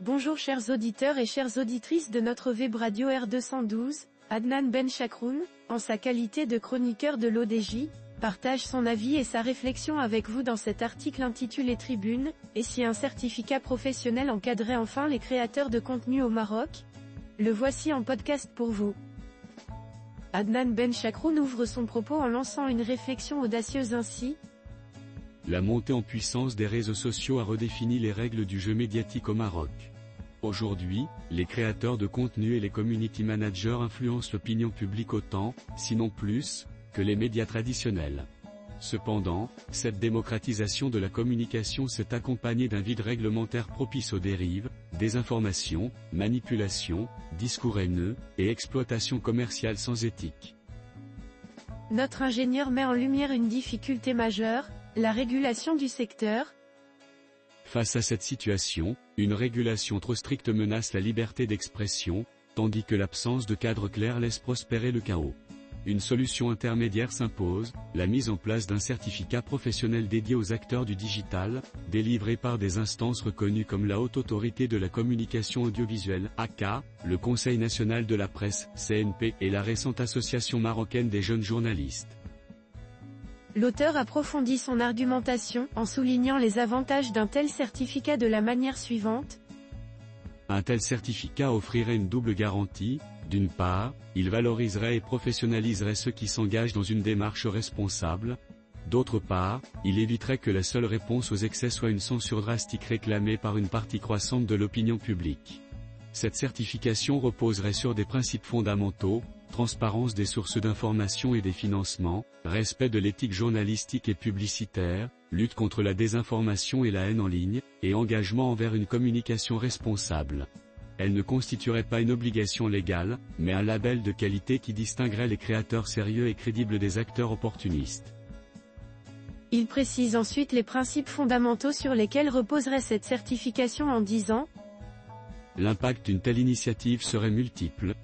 Bonjour chers auditeurs et chères auditrices de notre web radio R212, Adnan Benchakroun, en sa qualité de chroniqueur de l'ODJ, partage son avis et sa réflexion avec vous dans cet article intitulé Tribune, et si un certificat professionnel encadrait enfin les créateurs de contenu au Maroc? Le voici en podcast pour vous. Adnan Benchakroun ouvre son propos en lançant une réflexion audacieuse ainsi. La montée en puissance des réseaux sociaux a redéfini les règles du jeu médiatique au Maroc. Aujourd'hui, les créateurs de contenu et les community managers influencent l'opinion publique autant, sinon plus, que les médias traditionnels. Cependant, cette démocratisation de la communication s'est accompagnée d'un vide réglementaire propice aux dérives, désinformation, manipulation, discours haineux, et exploitation commerciale sans éthique. Notre ingénieur met en lumière une difficulté majeure, la régulation du secteur. Face à cette situation, une régulation trop stricte menace la liberté d'expression, tandis que l'absence de cadre clair laisse prospérer le chaos. Une solution intermédiaire s'impose, la mise en place d'un certificat professionnel dédié aux acteurs du digital, délivré par des instances reconnues comme la Haute Autorité de la Communication Audiovisuelle, AK, le Conseil National de la Presse, CNP, et la récente Association marocaine des jeunes journalistes. L'auteur approfondit son argumentation en soulignant les avantages d'un tel certificat de la manière suivante. Un tel certificat offrirait une double garantie. D'une part, il valoriserait et professionnaliserait ceux qui s'engagent dans une démarche responsable. D'autre part, il éviterait que la seule réponse aux excès soit une censure drastique réclamée par une partie croissante de l'opinion publique. Cette certification reposerait sur des principes fondamentaux: transparence des sources d'information et des financements, respect de l'éthique journalistique et publicitaire, lutte contre la désinformation et la haine en ligne, et engagement envers une communication responsable. Elle ne constituerait pas une obligation légale, mais un label de qualité qui distinguerait les créateurs sérieux et crédibles des acteurs opportunistes. Il précise ensuite les principes fondamentaux sur lesquels reposerait cette certification en disant: l'impact d'une telle initiative serait multiple.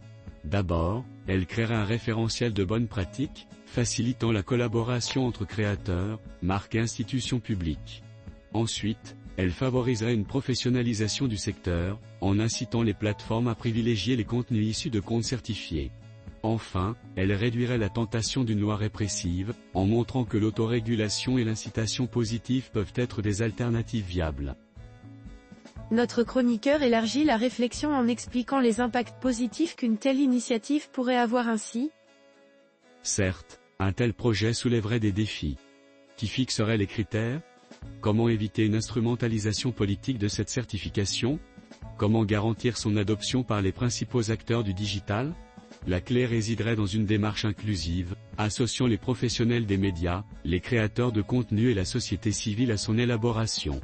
D'abord, elle créerait un référentiel de bonnes pratiques, facilitant la collaboration entre créateurs, marques et institutions publiques. Ensuite, elle favoriserait une professionnalisation du secteur, en incitant les plateformes à privilégier les contenus issus de comptes certifiés. Enfin, elle réduirait la tentation d'une loi répressive, en montrant que l'autorégulation et l'incitation positive peuvent être des alternatives viables. Notre chroniqueur élargit la réflexion en expliquant les impacts positifs qu'une telle initiative pourrait avoir ainsi. Certes, un tel projet soulèverait des défis. Qui fixerait les critères? Comment éviter une instrumentalisation politique de cette certification? Comment garantir son adoption par les principaux acteurs du digital? La clé résiderait dans une démarche inclusive, associant les professionnels des médias, les créateurs de contenu et la société civile à son élaboration.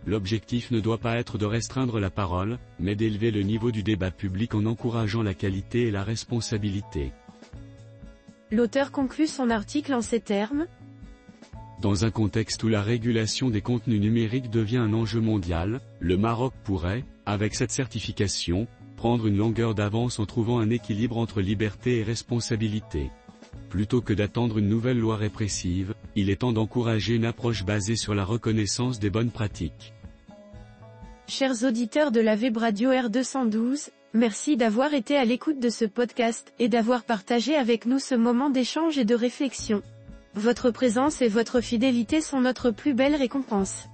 L'objectif ne doit pas être de restreindre la parole, mais d'élever le niveau du débat public en encourageant la qualité et la responsabilité. L'auteur conclut son article en ces termes. Dans un contexte où la régulation des contenus numériques devient un enjeu mondial, le Maroc pourrait, avec cette certification, prendre une longueur d'avance en trouvant un équilibre entre liberté et responsabilité. Plutôt que d'attendre une nouvelle loi répressive, il est temps d'encourager une approche basée sur la reconnaissance des bonnes pratiques. Chers auditeurs de la web radio R212, merci d'avoir été à l'écoute de ce podcast et d'avoir partagé avec nous ce moment d'échange et de réflexion. Votre présence et votre fidélité sont notre plus belle récompense.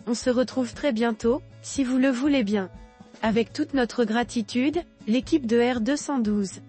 On se retrouve très bientôt, si vous le voulez bien. Avec toute notre gratitude, l'équipe de R212.